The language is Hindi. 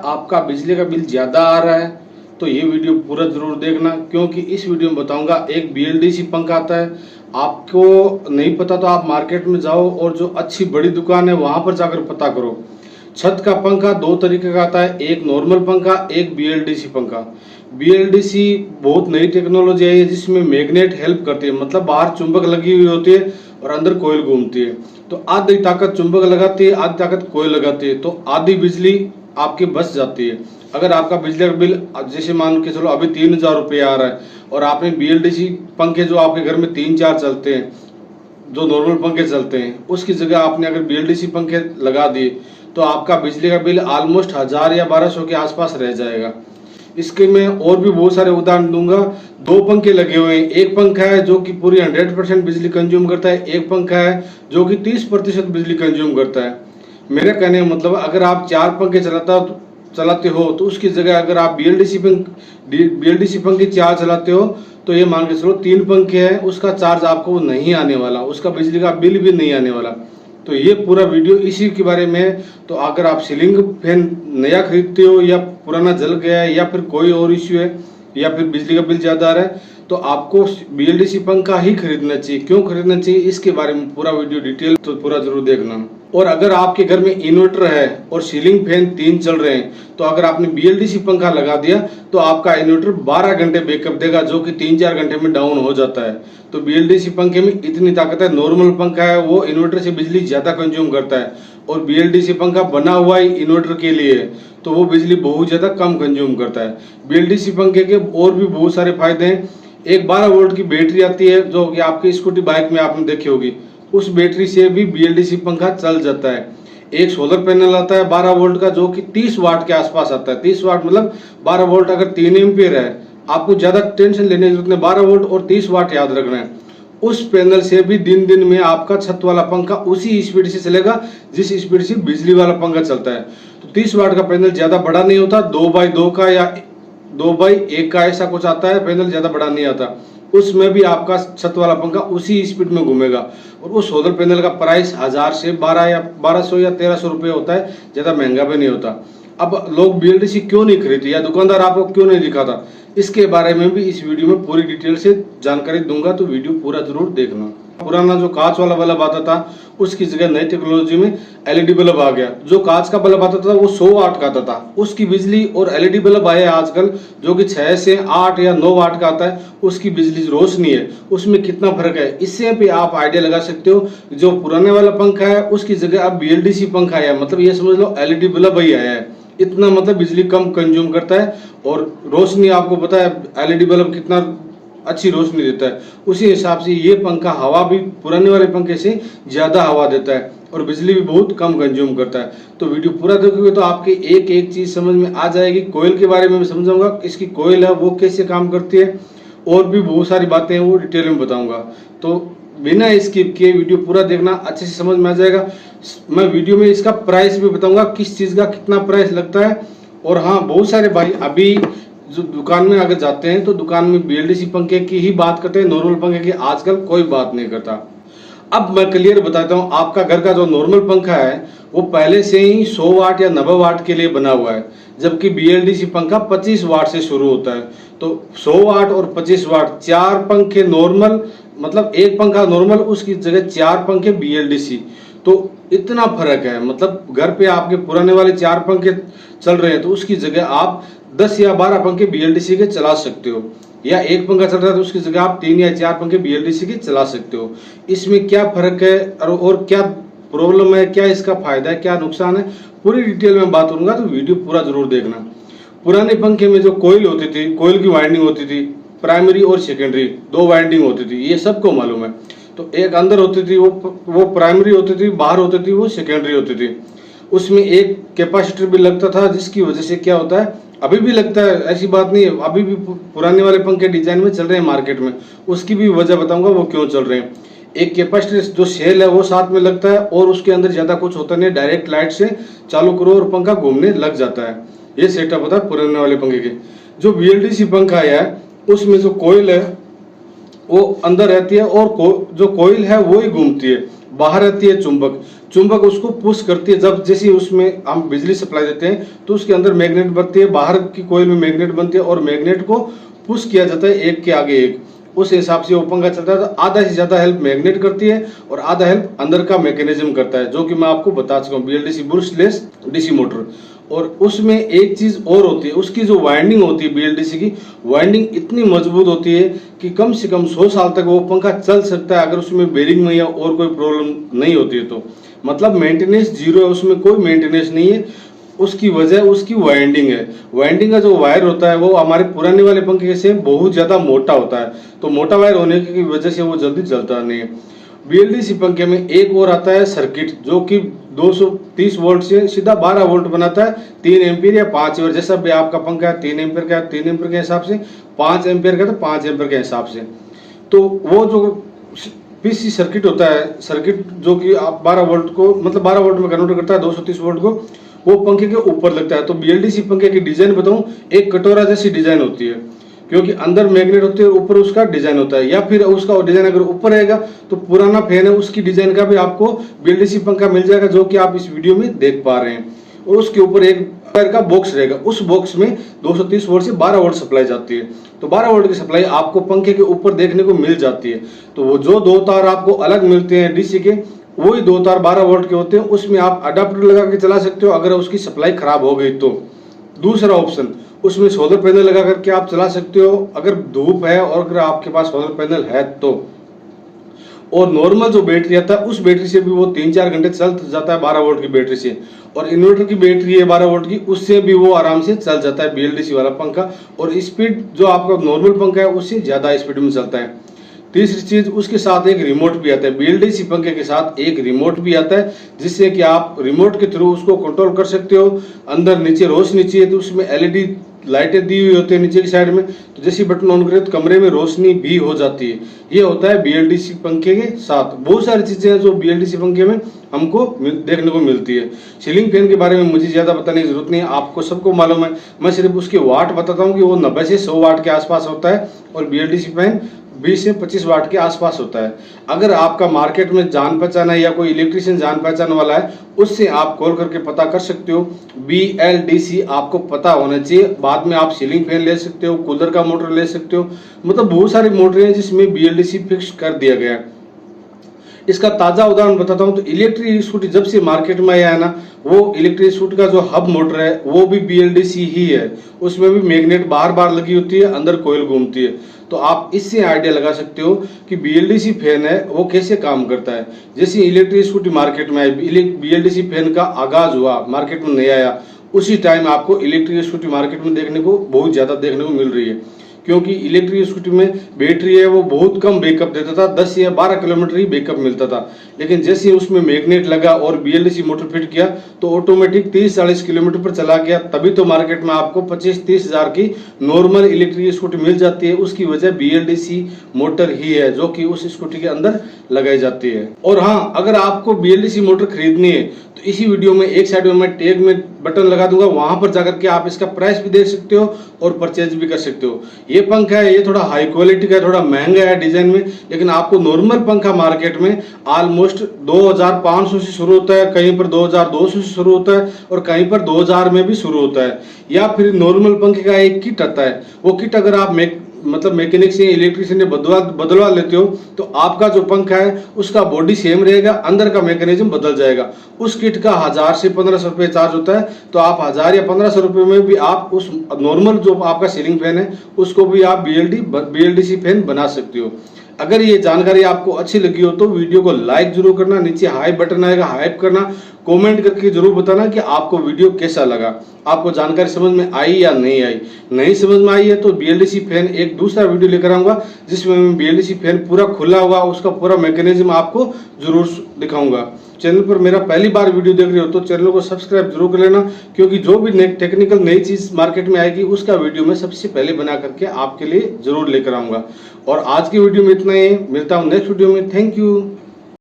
आपका बिजली का बिल ज़्यादा आ रहा है तो ये वीडियो पूरा ज़रूर देखना, क्योंकि इस वीडियो में बताऊंगा एक BLDC पंखा आता है। आपको नहीं पता तो आप मार्केट में जाओ और जो अच्छी बड़ी दुकान है वहाँ पर जाकर पता करो। छत का पंखा दो तरीके का आता है, एक नॉर्मल पंखा, एक BLDC पंखा। BLDC बहुत नई टेक्नोलॉजी है जिसमें मैग्नेट हेल्प करती है, मतलब बाहर चुंबक लगी हुई होती है और अंदर कोयल घूमती है। तो आधी ताकत चुंबक लगाती है, आधी ताकत कोयल लगाती है, तो आधी बिजली आपकी बच जाती है। अगर आपका बिजली का बिल जैसे मान के चलो अभी 3000 रुपये आ रहा है और आपने BLDC पंखे जो आपके घर में 3-4 चलते हैं, जो नॉर्मल पंखे चलते हैं, उसकी जगह आपने अगर BLDC पंखे लगा दिए तो आपका बिजली का बिल ऑलमोस्ट 1000 या 1200 के आसपास रह जाएगा। इसके मैं और भी बहुत सारे उदाहरण दूंगा। दो पंखे लगे हुए हैं, एक पंखा है जो कि पूरी 100% बिजली कंज्यूम करता है, एक पंखा है जो कि 30% बिजली कंज्यूम करता है। मेरा कहने का मतलब अगर आप 4 पंखे चलाते हो तो उसकी जगह अगर आप BLDC पंखे 4 चलाते हो तो ये मान के चलो 3 पंखे हैं, उसका चार्ज आपको नहीं आने वाला, उसका बिजली का बिल भी नहीं आने वाला। तो ये पूरा वीडियो इसी के बारे में है। तो अगर आप सीलिंग फैन नया खरीदते हो या पुराना जल गया है या फिर कोई और इश्यू है या फिर बिजली का बिल ज़्यादा आ रहा है तो आपको BLDC पंखा ही खरीदना चाहिए। क्यों खरीदना चाहिए इसके बारे में पूरा वीडियो डिटेल तो पूरा जरूर देखना। और अगर आपके घर में इन्वर्टर है और सीलिंग फैन 3 चल रहे हैं तो अगर आपने BLDC पंखा लगा दिया तो आपका इन्वर्टर 12 घंटे बैकअप देगा, जो कि 3-4 घंटे में डाउन हो जाता है। तो BLDC पंखे में इतनी ताकत है। नॉर्मल पंखा है वो इन्वर्टर से बिजली ज़्यादा कंज्यूम करता है और BLDC पंखा बना हुआ ही इन्वर्टर के लिए है तो वो बिजली बहुत ज़्यादा कम कंज्यूम करता है। BLDC पंखे के और भी बहुत सारे फायदे हैं। एक 12 वोल्ट की बैटरी आती है जो कि आपकी स्कूटी बाइक में आपने देखी होगी, उस बैटरी से भी BLDC पंखा चल जाता है। एक सोलर पैनल आता है 12 वोल्ट का जो कि 30 वाट के आसपास आता है। 30 वाट मतलब 12 वोल्ट अगर 3 एम्पियर है, आपको ज़्यादा टेंशन लेने की जरूरत नहीं, 12 वोल्ट और 30 वाट याद रखना है। उस पैनल से भी दिन में आपका छत वाला पंखा उसी स्पीड से चलेगा जिस स्पीड से बिजली वाला पंखा चलता है। तो 30 वाट का पैनल ज़्यादा बड़ा नहीं होता, 2x2 का या 2x1 का ऐसा कुछ आता है पैनल, ज़्यादा बड़ा नहीं आता। उसमें भी आपका छत वाला पंखा उसी स्पीड में घूमेगा और उस सोलर पैनल का प्राइस 1000 से 1200 या 1300 रुपये होता है, ज़्यादा महंगा भी नहीं होता। अब लोग BLDC क्यों नहीं खरीदते या दुकानदार आपको क्यों नहीं दिखाता, इसके बारे में भी इस वीडियो में पूरी डिटेल से जानकारी दूंगा, तो वीडियो पूरा जरूर देखना। पुराना जो कांच वाला बल्ब आता था उसकी जगह नई टेक्नोलॉजी में LED बल्ब आ गया। जो कांच का बल्ब आता था वो 100 वाट का आता था, उसकी बिजली, और LED बल्ब आया आजकल जो कि 6 से 8 या 9 वाट का आता है, उसकी बिजली रोशनी है, उसमें कितना फर्क है इससे भी आप आइडिया लगा सकते हो। जो पुराने वाला पंखा है उसकी जगह अब BLDC पंखा आया, मतलब ये समझ लो LED बल्ब ही आया है, इतना मतलब बिजली कम कंज्यूम करता है। और रोशनी आपको पता है LED बल्ब कितना अच्छी रोशनी देता है, उसी हिसाब से ये पंखा हवा भी पुराने वाले पंखे से ज़्यादा हवा देता है और बिजली भी बहुत कम कंज्यूम करता है। तो वीडियो पूरा देखोगे तो आपकी एक एक चीज़ समझ में आ जाएगी। कोयल के बारे में मैं समझाऊंगा, इसकी कोयल है वो कैसे काम करती है, और भी बहुत सारी बातें हैं वो डिटेल में बताऊँगा। तो बिना स्किप किए वीडियो पूरा देखना, अच्छे से समझ में आ जाएगा। मैं वीडियो में इसका प्राइस भी बताऊँगा, किस चीज़ का कितना प्राइस लगता है। और हाँ, बहुत सारे भाई अभी जो दुकान में अगर जाते हैं तो दुकान में BLDC पंखे की ही बात करते हैं, नॉर्मल पंखे की आजकल कोई बात नहीं करता। अब मैं क्लियर बताता हूँ, आपका घर का जो नॉर्मल पंखा है वो पहले से ही 100 वाट या 90 वाट के लिए बना हुआ है, जबकि BLDC पंखा 25 वाट से शुरू होता है। तो 100 वाट और 25 वाट, 4 पंखे नॉर्मल, मतलब एक पंखा नॉर्मल उसकी जगह 4 पंखे BLDC, तो इतना फर्क है। मतलब घर पे आपके पुराने वाले 4 पंखे चल रहे हैं तो उसकी जगह आप 10 या 12 पंखे BLDC के चला सकते हो, या एक पंखा चल रहा है तो उसकी जगह आप 3 या 4 पंखे BLDC के चला सकते हो। इसमें क्या फर्क है और क्या प्रॉब्लम है, क्या इसका फायदा है, क्या नुकसान है, पूरी डिटेल में बात करूंगा, तो वीडियो पूरा जरूर देखना। पुराने पंखे में जो कोयल होती थी, कोयल की वाइंडिंग होती थी, प्राइमरी और सेकेंडरी 2 वाइंडिंग होती थी, ये सबको मालूम है। तो एक अंदर होती थी वो प्राइमरी होती थी, बाहर होती थी वो सेकेंडरी होती थी। उसमें एक कैपेसिटर भी लगता था, जिसकी वजह से क्या होता है, अभी भी लगता है, ऐसी बात नहीं है, अभी भी पुराने वाले पंखे डिजाइन में चल रहे हैं मार्केट में, उसकी भी वजह बताऊंगा वो क्यों चल रहे हैं। एक कैपेसिटर जो सेल है वो साथ में लगता है और उसके अंदर ज्यादा कुछ होता नहीं, डायरेक्ट लाइट से चालू करो और पंखा घूमने लग जाता है। ये सेटअप होता है पुराने वाले पंखे के। जो BLDC पंखा है उसमें जो कोयल है वो अंदर रहती है और जो कोयल है वो ही घूमती है, बाहर रहती है चुंबक, चुंबक उसको पुश करती है। जब जैसे उसमें हम बिजली सप्लाई देते हैं तो उसके अंदर मैग्नेट बनती है, बाहर की कोयल में मैग्नेट बनती है और मैग्नेट को पुश किया जाता है एक के आगे एक, उस हिसाब से वो पंखा चलता है। तो आधा से ज्यादा हेल्प मैग्नेट करती है और आधा हेल्प अंदर का मैकेनिज्म करता है, जो कि मैं आपको बता चुका हूँ, BLDC ब्रशलेस डीसी मोटर। और उसमें एक चीज और होती है, उसकी जो वाइंडिंग होती है BLDC की वाइंडिंग इतनी मजबूत होती है कि कम से कम 100 साल तक वो पंखा चल सकता है, अगर उसमें बेरिंग में या और कोई प्रॉब्लम नहीं होती है तो। मतलब मेंटेनेंस जीरो है, उसमें कोई मेंटेनेंस नहीं है। उसकी वजह उसकी वाइंडिंग है। वाइंडिंग का जो वायर होता है वो हमारे पुराने वाले पंखे से बहुत ज्यादा मोटा होता है, तो मोटा वायर होने की वजह से वो जल्दी जलता नहीं है। BLDC पंखे में एक और आता है सर्किट, जो कि 230 वोल्ट से सीधा 12 वोल्ट बनाता है, 3 एम्पीयर या 5 एम्पीयर, जैसा भी आपका पंखा है 3 एम्पीयर का 3 एम्पीयर के हिसाब से, 5 एम्पीयर का तो 5 एम्पीयर के हिसाब से। तो वो जो PC सर्किट होता है, सर्किट जो कि आप 12 वोल्ट को मतलब 12 वोल्ट में कन्वर्ट करता है 230 वोल्ट को, वो पंखे के ऊपर लगता है। तो BLDC पंखे की डिजाइन बताऊं, एक कटोरा जैसी डिजाइन होती है, क्योंकि अंदर मैग्नेट होती है, ऊपर उसका डिजाइन होता है। या फिर उसका डिजाइन अगर ऊपर रहेगा तो पुराना फैन है उसकी डिजाइन का भी आपको BLDC पंखा मिल जाएगा, जो कि आप इस वीडियो में देख पा रहे हैं। और उसके ऊपर एक वायर का बॉक्स रहेगा, उस बॉक्स में 230 वोल्ट से 12 वोल्ट सप्लाई जाती है। तो 12 वोल्ट की सप्लाई आपको पंखे के ऊपर देखने को मिल जाती है। तो वो जो दो तार आपको अलग मिलते हैं DC के, वही दो तार 12 वोल्ट के होते हैं, उसमें आप अडाप्टर लगा के चला सकते हो अगर उसकी सप्लाई खराब हो गई तो। दूसरा ऑप्शन, उसमें सोलर पैनल लगा करके आप चला सकते हो अगर धूप है और अगर आपके पास सोलर पैनल है तो। और नॉर्मल जो बैटरी आता है उस बैटरी से भी वो 3-4 घंटे चल जाता है 12 वोल्ट की बैटरी से। और इन्वर्टर की बैटरी है 12 वोल्ट की, उससे भी वो आराम से चल जाता है BLDC वाला पंखा। और स्पीड जो आपका नॉर्मल पंखा है उससे ज्यादा स्पीड में चलता है। तीसरी चीज, उसके साथ एक रिमोट भी आता है। BLDC पंखे के साथ एक रिमोट भी आता है, जिससे कि आप रिमोट के थ्रू उसको कंट्रोल कर सकते हो। अंदर नीचे रोशनी चाहिए तो उसमें LED लाइटें दी हुई होती है नीचे की साइड में, तो जैसे बटन ऑन करें तो कमरे में रोशनी भी हो जाती है। ये होता है BLDC पंखे के साथ। बहुत सारी चीजें हैं जो BLDC पंखे में हमको देखने को मिलती है। सीलिंग फैन के बारे में मुझे ज्यादा बताने की जरूरत नहीं है, आपको सबको मालूम है। मैं सिर्फ उसके वाट बताता हूँ कि वो 90 से 100 वाट के आसपास होता है और BLDC फैन 20 से 25 वाट के आसपास होता है। अगर आपका मार्केट में जान पहचान है या कोई इलेक्ट्रिशियन जान पहचान वाला है, उससे आप कॉल करके पता कर सकते हो। BLDC आपको पता होना चाहिए। बाद में आप सीलिंग फैन ले सकते हो, कूलर का मोटर ले सकते हो, मतलब बहुत सारी मोटर हैं जिसमें BLDC फिक्स कर दिया गया है। इसका ताजा उदाहरण बताता हूं तो इलेक्ट्रिक स्कूटी जब से मार्केट में आया है ना, वो इलेक्ट्रिक स्कूटी का जो हब मोटर है वो भी BLDC ही है। उसमें भी मैग्नेट बार बार लगी होती है, अंदर कोयल घूमती है। तो आप इससे आइडिया लगा सकते हो कि BLDC फैन है वो कैसे काम करता है। जैसे इलेक्ट्रिक स्कूटी मार्केट में आई, BLDC फैन का आगाज हुआ, मार्केट में नहीं आया, उसी टाइम आपको इलेक्ट्रिक स्कूटी मार्केट में देखने को बहुत ज्यादा देखने को मिल रही है। क्योंकि इलेक्ट्रिक स्कूटी में बैटरी है वो बहुत कम बैकअप देता था, 10 या 12 किलोमीटर ही बैकअप मिलता था। लेकिन जैसे उसमें मैग्नेट लगा और BLDC मोटर फिट किया तो ऑटोमेटिक 30-40 किलोमीटर पर चला गया। तभी तो मार्केट में आपको 25-30 हजार की नॉर्मल इलेक्ट्रिक स्कूटी मिल जाती है। उसकी वजह BLDC मोटर ही है, जो कि उस स्कूटी के अंदर लगाई जाती है। और हाँ, अगर आपको BLDC मोटर खरीदनी है तो इसी वीडियो में एक साइड में मैं टैग में बटन लगा दूंगा, वहां पर जाकर के आप इसका प्राइस भी देख सकते हो और परचेज भी कर सकते हो। ये पंखा है, ये थोड़ा हाई क्वालिटी का है, थोड़ा महंगा है डिजाइन में, लेकिन आपको नॉर्मल पंखा मार्केट में ऑलमोस्ट 2500 से शुरू होता है, कहीं पर 2200 से शुरू होता है और कहीं पर 2000 में भी शुरू होता है। या फिर नॉर्मल पंखे का एक किट आता है, वो किट अगर आप मैकेनिक से इलेक्ट्रिशियन से बदलवा लेते हो तो आपका जो पंखा है उसका बॉडी सेम रहेगा, अंदर का मैकेनिज्म बदल जाएगा। उस किट का 1000 से 1500 रुपये चार्ज होता है, तो आप 1000 या 1500 रुपये में भी आप उस नॉर्मल जो आपका सीलिंग फैन है उसको भी आप BLDC फैन बना सकते हो। अगर ये जानकारी आपको अच्छी लगी हो तो वीडियो को लाइक जरूर करना, नीचे हाइप बटन आएगा, हाइप करना, कमेंट करके जरूर बताना कि आपको वीडियो कैसा लगा, आपको जानकारी समझ में आई या नहीं आई। नहीं समझ में आई है तो BLDC फैन एक दूसरा वीडियो लेकर आऊंगा जिसमें मैं BLDC फैन पूरा खुला हुआ उसका पूरा मैकेनिज्म आपको जरूर दिखाऊंगा। चैनल पर मेरा पहली बार वीडियो देख रहे हो तो चैनल को सब्सक्राइब जरूर कर लेना, क्योंकि जो भी टेक्निकल नई चीज मार्केट में आएगी उसका वीडियो मैं सबसे पहले बना करके आपके लिए जरूर लेकर आऊंगा। और आज की वीडियो में इतना ही, मिलता हूं नेक्स्ट वीडियो में। Thank you.